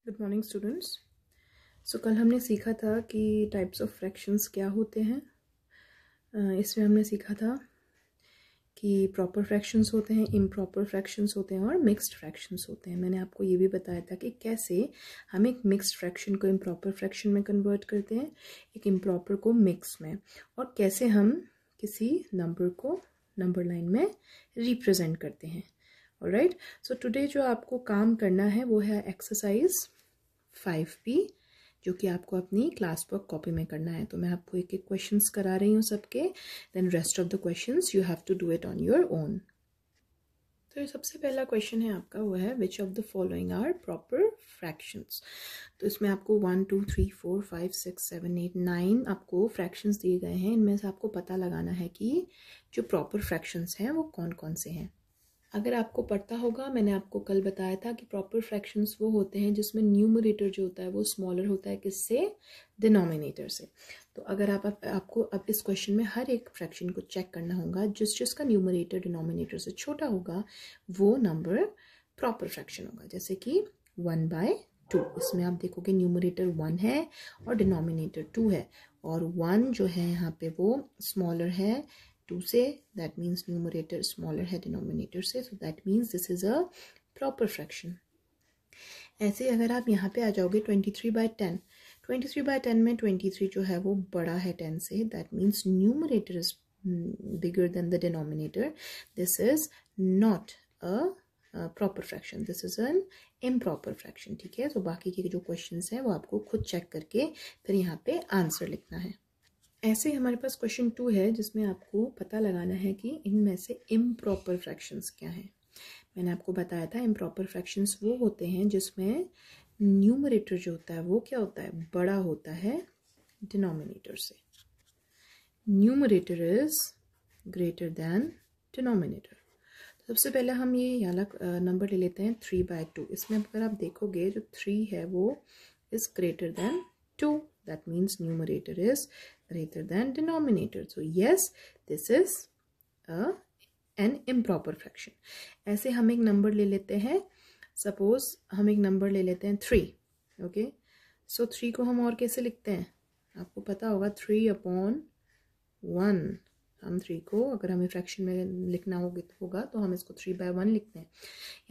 Good morning students. कल हमने सीखा था कि टाइप्स ऑफ फ्रैक्शंस क्या होते हैं। इसमें हमने सीखा था कि प्रॉपर फ्रैक्शंस होते हैं, इम्प्रॉपर फ्रैक्शंस होते हैं और मिक्स्ड फ्रैक्शंस होते हैं। मैंने आपको ये भी बताया था कि कैसे हम एक मिक्स्ड फ्रैक्शन को इम्प्रॉपर फ्रैक्शन में कन्वर्ट करते हैं, एक इम्प्रॉपर को मिक्स में, और कैसे हम किसी नंबर को नंबर लाइन में रिप्रेजेंट करते हैं। ऑलराइट, सो टुडे जो आपको काम करना है वो है एक्सरसाइज 5B, जो कि आपको अपनी क्लास वर्क कॉपी में करना है। तो मैं आपको एक एक क्वेश्चंस करा रही हूँ सबके, then rest of the questions you have to do it on your own. तो सबसे पहला क्वेश्चन है आपका, वो है which of the following are proper fractions. तो इसमें आपको 1 2 3 4 5 6 7 8 9 आपको फ्रैक्शंस दिए गए हैं। इनमें से आपको पता लगाना है कि जो प्रॉपर फ्रैक्शंस हैं वो कौन कौन से हैं। अगर आपको पता होगा, मैंने आपको कल बताया था कि प्रॉपर फ्रैक्शंस वो होते हैं जिसमें न्यूमरेटर जो होता है वो स्मॉलर होता है किससे, डिनोमिनेटर से। तो अगर आपको अब इस क्वेश्चन में हर एक फ्रैक्शन को चेक करना होगा, जिसका न्यूमरेटर डिनोमिनेटर से छोटा होगा वो नंबर प्रॉपर फ्रैक्शन होगा। जैसे कि 1/2, इसमें आप देखोगे न्यूमरेटर 1 है और डिनोमिनेटर 2 है, और 1 जो है यहाँ पे वो स्मॉलर है 2 से, that means numerator smaller है denominator से, so that means this is a proper fraction। ऐसे अगर आप यहाँ पे आ जाओगे 23/10, 23/10 में 23 जो है वो बड़ा है 10 से, that means numerator is bigger than the denominator, this is not a proper fraction, this is an improper fraction। ठीक है, तो बाकी के जो क्वेश्चंस हैं वो आपको खुद चेक करके फिर यहाँ पे आंसर लिखना है। ऐसे हमारे पास क्वेश्चन 2 है जिसमें आपको पता लगाना है कि इनमें से इम्प्रॉपर फ्रैक्शंस क्या हैं। मैंने आपको बताया था इम्प्रॉपर फ्रैक्शंस वो होते हैं जिसमें न्यूमरेटर जो होता है वो क्या होता है, बड़ा होता है डिनोमिनेटर से। Numerator is greater than denominator. सबसे पहले हम ये वाला नंबर ले लेते हैं 3/2। इसमें अगर आप देखोगे जो 3 है वो is greater then 2, that means numerator is greater than denominator, so yes, this is an improper fraction। ऐसे हम एक नंबर ले लेते हैं, सपोज हम एक नंबर ले लेते हैं 3, ओके। सो 3 को हम और कैसे लिखते हैं, आपको पता होगा 3/1। हम 3 को अगर हमें फ्रैक्शन में लिखना होगा तो हम इसको 3/1 लिखते हैं।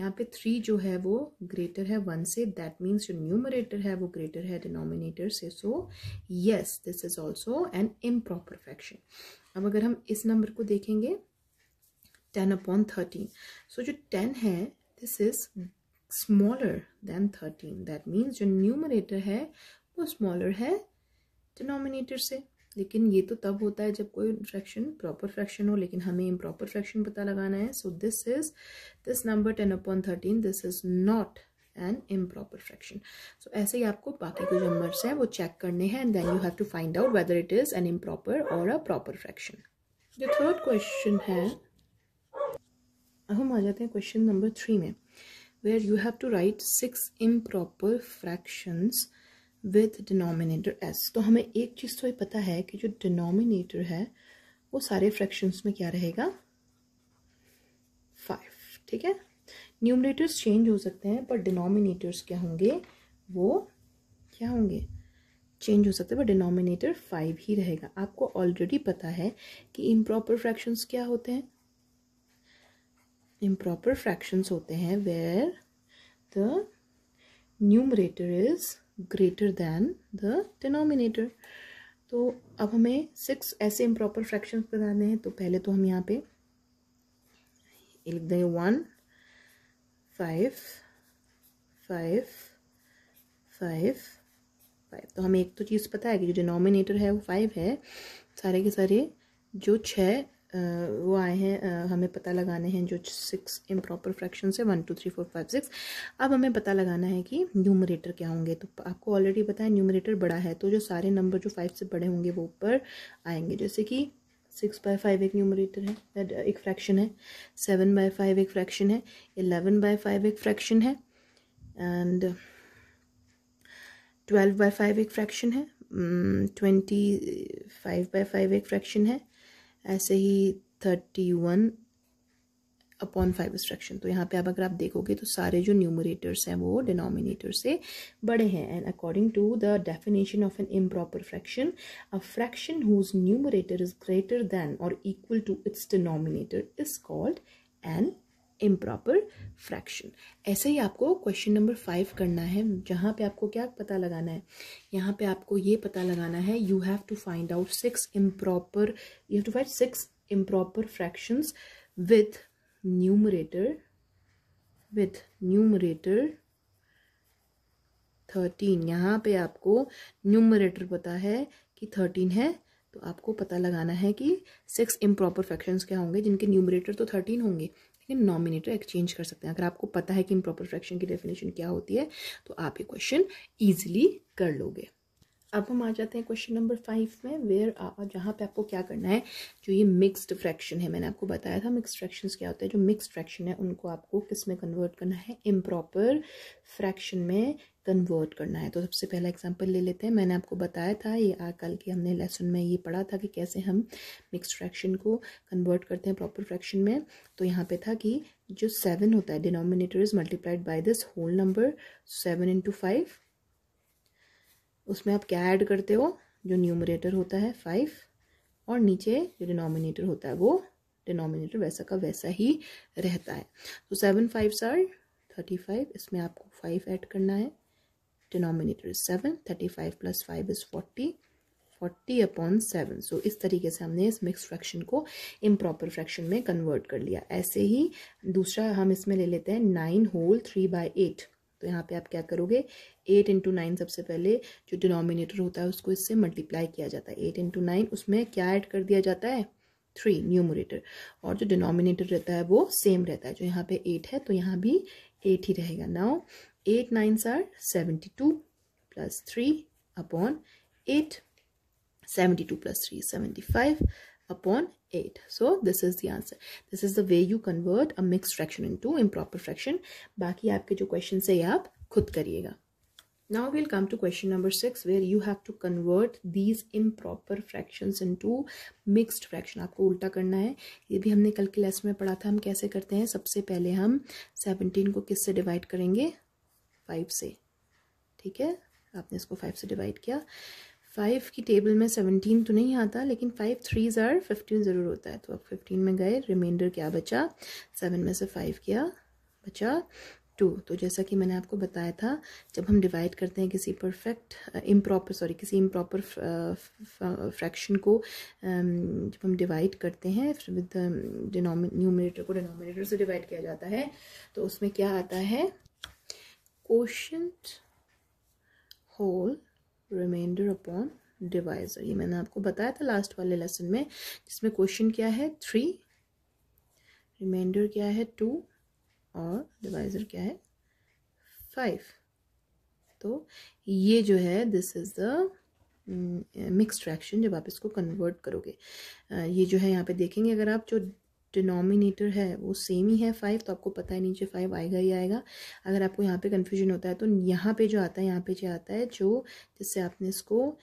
यहाँ पे 3 जो है वो ग्रेटर है 1 से, दैट मीन्स जो न्यूमरेटर है वो ग्रेटर है डिनोमिनेटर से, so yes this is also an improper fraction. अब अगर हम इस नंबर को देखेंगे 10/13, सो जो 10 है this is smaller than 13, that means जो न्यूमरेटर है वो स्मॉलर है डिनोमिनेटर से। लेकिन ये तो तब होता है जब कोई फ्रैक्शन प्रॉपर फ्रैक्शन हो, लेकिन हमें इम्प्रॉपर फ्रैक्शन पता लगाना है। So this number 10/13 this is not an improper fraction. So ऐसे ही आपको बाकी के जो नंबर्स हैं वो चेक करने हैं, and then you have to find out whether it is an improper और अ प्रॉपर फ्रैक्शन। जो थर्ड क्वेश्चन है, अब हम आ जाते हैं क्वेश्चन नंबर 3 में, where you have to write 6 improper fractions with denominator s। तो हमें एक चीज़ तो ये पता है कि जो डिनोमिनेटर है वो सारे फ्रैक्शंस में क्या रहेगा, 5। ठीक है, न्यूमरेटर्स चेंज हो सकते हैं पर डिनोमिनेटर्स क्या होंगे, वो क्या होंगे, चेंज हो सकते हैं, पर डिनोमिनेटर 5 ही रहेगा। आपको ऑलरेडी पता है कि इम्प्रॉपर फ्रैक्शंस क्या होते हैं। इम्प्रॉपर फ्रैक्शंस होते हैं where the numerator is greater than the denominator. तो अब हमें 6 ऐसे इम्प्रॉपर फ्रैक्शंस बताने हैं। तो पहले तो हम यहाँ पे लिख देंगे 1 5 5 5 5। तो हमें एक तो चीज़ पता है कि जो डिनोमिनेटर है वो 5 है, सारे के सारे जो 6 वो आए हैं, हमें पता लगाने हैं जो 6 इम्प्रॉपर फ्रैक्शन है 1 2 3 4 5 6। अब हमें पता लगाना है कि न्यूमरेटर क्या होंगे। तो आपको ऑलरेडी पता है न्यूमरेटर बड़ा है, तो जो सारे नंबर जो 5 से बड़े होंगे वो ऊपर आएंगे। जैसे कि 6/5 एक न्यूमरेटर है, एक फ्रैक्शन है, 7/5 एक फ्रैक्शन है, 11/5 एक फ्रैक्शन है, एंड 12/5 एक फ्रैक्शन है, 25/5 एक फ्रैक्शन है, ऐसे ही 31 अपॉन 5 इज फ्रैक्शन। तो यहाँ पे अब अगर आप देखोगे तो सारे जो न्यूमरेटर्स हैं वो डिनोमिनेटर से बड़े हैं। And according to the definition of an improper fraction, a fraction whose numerator is greater than और equal to its denominator is called an improper fraction. ऐसे ही आपको क्वेश्चन नंबर 5 करना है, जहाँ पे आपको क्या पता लगाना है, यहाँ पे आपको ये पता लगाना है, you have to find out 6 improper fractions with numerator 13। यहाँ पे आपको न्यूमरेटर पता है कि 13 है, तो आपको पता लगाना है कि 6 इम्प्रॉपर फ्रैक्शंस क्या होंगे जिनके न्यूमरेटर तो 13 होंगे, लेकिन नॉमिनेटर एक्सचेंज कर सकते हैं। अगर आपको पता है कि इम्प्रॉपर फ्रैक्शन की डेफिनेशन क्या होती है तो आप ये क्वेश्चन ईजिली कर लोगे। अब हम आ जाते हैं क्वेश्चन नंबर 5 में, जहाँ पे आपको क्या करना है, जो ये मिक्स्ड फ्रैक्शन है, मैंने आपको बताया था मिक्स्ड फ्रैक्शंस क्या होता है। जो मिक्स्ड फ्रैक्शन है उनको आपको किस में कन्वर्ट करना है, इम्प्रॉपर फ्रैक्शन में कन्वर्ट करना है। तो सबसे पहला एग्जांपल ले लेते हैं। मैंने आपको बताया था, ये कल के हमने लेसन में ये पढ़ा था कि कैसे हम मिक्स्ड फ्रैक्शन को कन्वर्ट करते हैं प्रॉपर फ्रैक्शन में। तो यहाँ पे था कि जो 7 होता है, denominator is multiplied by this whole number 7 into 5। उसमें आप क्या ऐड करते हो, जो न्यूमरेटर होता है 5 और नीचे जो डिनोमिनेटर होता है वो डिनोमिनेटर वैसा का वैसा ही रहता है। तो 7 5s are 35, इसमें आपको 5 ऐड करना है, डिनोमिनेटर इज 7, 35 + 5 is 40 अपॉन 7। सो इस तरीके से हमने इस मिक्स फ्रैक्शन को इम्प्रॉपर फ्रैक्शन में कन्वर्ट कर लिया। ऐसे ही दूसरा हम इसमें ले लेते हैं 9 होल 3/8। तो यहाँ पे आप क्या करोगे, 8 into 9 सबसे पहले जो डिनोमिनेटर होता है उसको इससे मल्टीप्लाई किया जाता है। 8 into 9 उसमें क्या ऐड कर दिया जाता है, 3 न्यूमरेटर, और जो डिनोमिनेटर रहता है वो सेम रहता है। जो यहाँ पे 8 है तो यहाँ भी 8 ही रहेगा। Now 8 9s are 72 + 3 upon 8, 72 + 3 75 upon 8. So this is the answer. This is the way you convert a mixed fraction into improper fraction. बाकी आपके जो क्वेश्चन है आप खुद करिएगा। Now we'll come to question number 6 where you have to convert these improper fractions into mixed fraction. आपको उल्टा करना है। ये भी हमने कल के लेसन में पढ़ा था, हम कैसे करते हैं। सबसे पहले हम 17 को किससे डिवाइड करेंगे, 5 से। ठीक है, आपने इसको 5 से डिवाइड किया। 5 की टेबल में 17 तो नहीं आता, लेकिन 5 3s are 15 ज़रूर होता है। तो अब 15 में गए, रिमाइंडर क्या बचा, 7 में से 5 किया, बचा 2। तो जैसा कि मैंने आपको बताया था, जब हम डिवाइड करते हैं किसी किसी इम्प्रॉपर फ्रैक्शन को, जब हम डिवाइड करते हैं विद न्यूमरेटर को डिनोमिनेटर से डिवाइड किया जाता है, तो उसमें क्या आता है, quotient whole remainder upon divisor. ये मैंने आपको बताया था लास्ट वाले लेसन में, जिसमें क्वेश्चन क्या है 3, रिमाइंडर क्या है 2 और डिवाइजर क्या है 5। तो ये जो है this is the mixed fraction जब आप इसको कन्वर्ट करोगे। ये जो है यहाँ पे देखेंगे, अगर आप जो डिनोमिनेटर है वो सेम ही है 5, तो आपको पता है नीचे 5 आएगा ही आएगा। अगर आपको यहाँ पे कन्फ्यूजन होता है तो यहाँ पे जो आता है, यहाँ पे जो आता है जो जिससे आपने इसको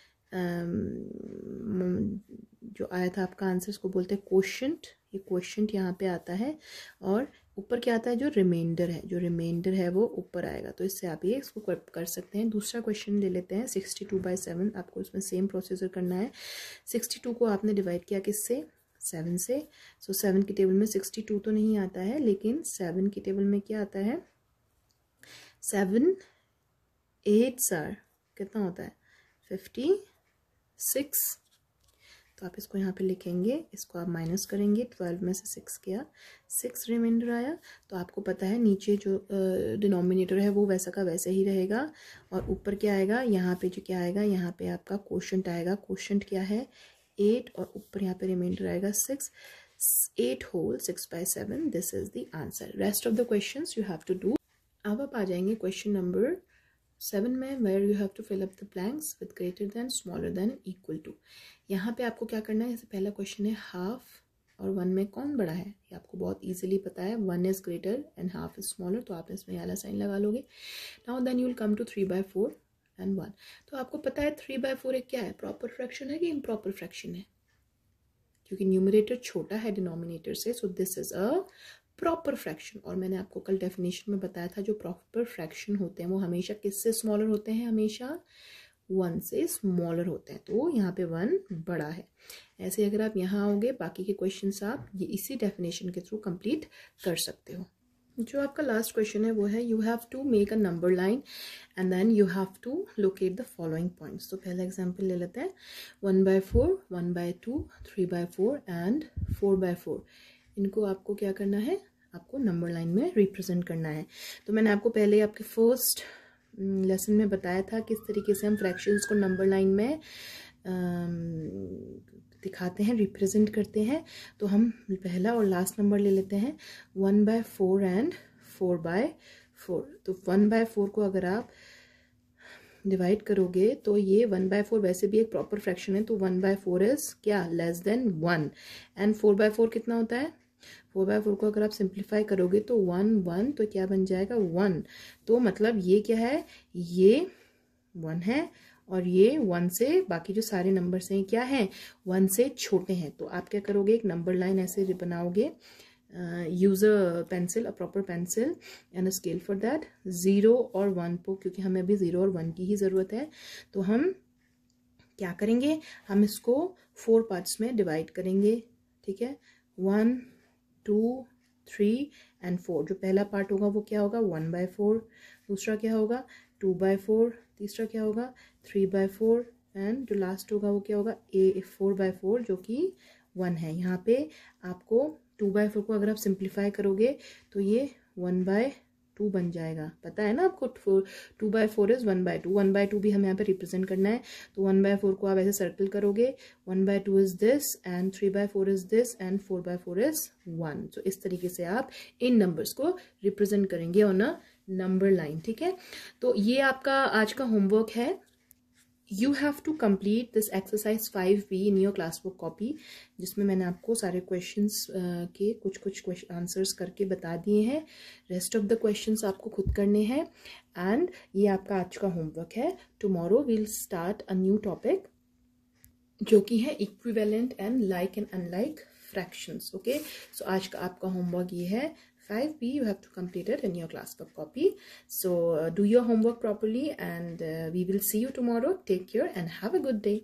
जो आया था आपका आंसर, इसको बोलते हैं क्वोशंट। ये क्वोशंट यहाँ पे आता है और ऊपर क्या आता है, जो रिमाइंडर है, जो रिमाइंडर है वो ऊपर आएगा। तो इससे आप ये इसको कर सकते हैं। दूसरा क्वेश्चन ले लेते हैं 62/7। आपको इसमें सेम प्रोसीजर करना है। 62 को आपने डिवाइड किया किससे, 7 से। सो 7 की टेबल में 62 तो नहीं आता है, लेकिन 7 की टेबल में क्या आता है, 7 8s are कितना होता है 56। तो आप इसको यहाँ पे लिखेंगे, इसको आप माइनस करेंगे, 12 में से 6 किया, 6 रिमाइंडर आया। तो आपको पता है नीचे जो डिनोमिनेटर है वो वैसा का वैसे ही रहेगा, और ऊपर क्या आएगा, यहाँ पे जो क्या आएगा, यहाँ पे आपका क्वोशंट आएगा। क्वोशंट क्या है 8, और ऊपर यहाँ पे रिमाइंडर आएगा 6। 8 whole 6/7, this is the answer. Rest of the questions you have to do. अब आप आ जाएंगे क्वेश्चन नंबर 7 में, where you have to fill up the blanks with greater than, smaller than, equal to. यहाँ पे आपको क्या करना है, जैसे पहला क्वेश्चन है हाफ और 1 में कौन बड़ा है, ये आपको बहुत इजीली पता है, 1 is greater and half is smaller, तो आप इसमें वाला साइन लगा लोगे। Now then you will come to 3/4 and 1। तो आपको पता है 3/4 एक क्या है, प्रॉपर फ्रैक्शन है कि इम्प्रॉपर फ्रैक्शन है, क्योंकि न्यूमरेटर छोटा है डिनोमिनेटर से, so this is a proper fraction, और मैंने आपको कल डेफिनेशन में बताया था जो प्रॉपर फ्रैक्शन होते हैं वो हमेशा किससे स्मॉलर होते हैं, हमेशा 1 से स्मॉलर होते हैं, तो यहाँ पे 1 बड़ा है। ऐसे अगर आप यहाँ आओगे बाकी के क्वेश्चंस आप ये इसी डेफिनेशन के थ्रू कंप्लीट कर सकते हो। जो आपका लास्ट क्वेश्चन है वो है you have to make a number line and then you have to locate the following points. तो पहला एग्जांपल ले लेते हैं 1/4, 1/2, 3/4 एंड 4/4। इनको आपको क्या करना है, आपको नंबर लाइन में रिप्रेजेंट करना है। तो मैंने आपको पहले आपके फर्स्ट लेसन में बताया था किस तरीके से हम फ्रैक्शंस को नंबर लाइन में दिखाते हैं, रिप्रेजेंट करते हैं। तो हम पहला और लास्ट नंबर ले लेते हैं 1/4 एंड 4/4। तो 1/4 को अगर आप डिवाइड करोगे तो ये 1/4 वैसे भी एक प्रॉपर फ्रैक्शन है, तो 1/4 इज क्या, लेस देन 1। एंड 4/4 कितना होता है, 4/4 को अगर आप सिंप्लीफाई करोगे तो 1 1, तो क्या बन जाएगा 1। तो मतलब ये क्या है, ये 1 है और ये 1 से बाकी जो सारे नंबर्स हैं क्या हैं, 1 से छोटे हैं। तो आप क्या करोगे, एक नंबर लाइन ऐसे बनाओगे, use a pencil, a proper pencil and a scale for that, 0 और 1 को, क्योंकि हमें अभी 0 और 1 की ही ज़रूरत है। तो हम क्या करेंगे, हम इसको 4 पार्ट्स में डिवाइड करेंगे, ठीक है, 1 2 3 एंड 4। जो पहला पार्ट होगा वो क्या होगा, 1/4, दूसरा क्या होगा 2/4, तीसरा क्या होगा 3/4 एंड जो लास्ट होगा वो क्या होगा 4/4 जो कि 1 है। यहाँ पे आपको 2/4 को अगर आप सिंप्लीफाई करोगे तो ये 1/2 बन जाएगा। पता है ना आपको, 2/4 इज 1/2, 1/2 भी हमें यहाँ पे रिप्रेजेंट करना है। तो 1/4 को आप ऐसे सर्कल करोगे, 1/2 is this and 3/4 is this and 4/4 is 1। तो इस तरीके से आप इन नंबर्स को रिप्रेजेंट करेंगे ऑन अ नंबर लाइन, ठीक है। तो ये आपका आज का होमवर्क है। You have to complete this exercise 5B in your classbook copy, जिसमें मैंने आपको सारे क्वेश्चंस के कुछ आंसर्स करके बता दिए हैं। रेस्ट ऑफ द क्वेश्चंस आपको खुद करने हैं एंड ये आपका आज का होमवर्क है। Tomorrow we'll start a new topic जो कि है equivalent and like and unlike fractions. Okay, so आज का आपका होमवर्क ये है 5B. You have to complete it in your classbook copy. So do your homework properly and we will see you tomorrow. Take care and have a good day.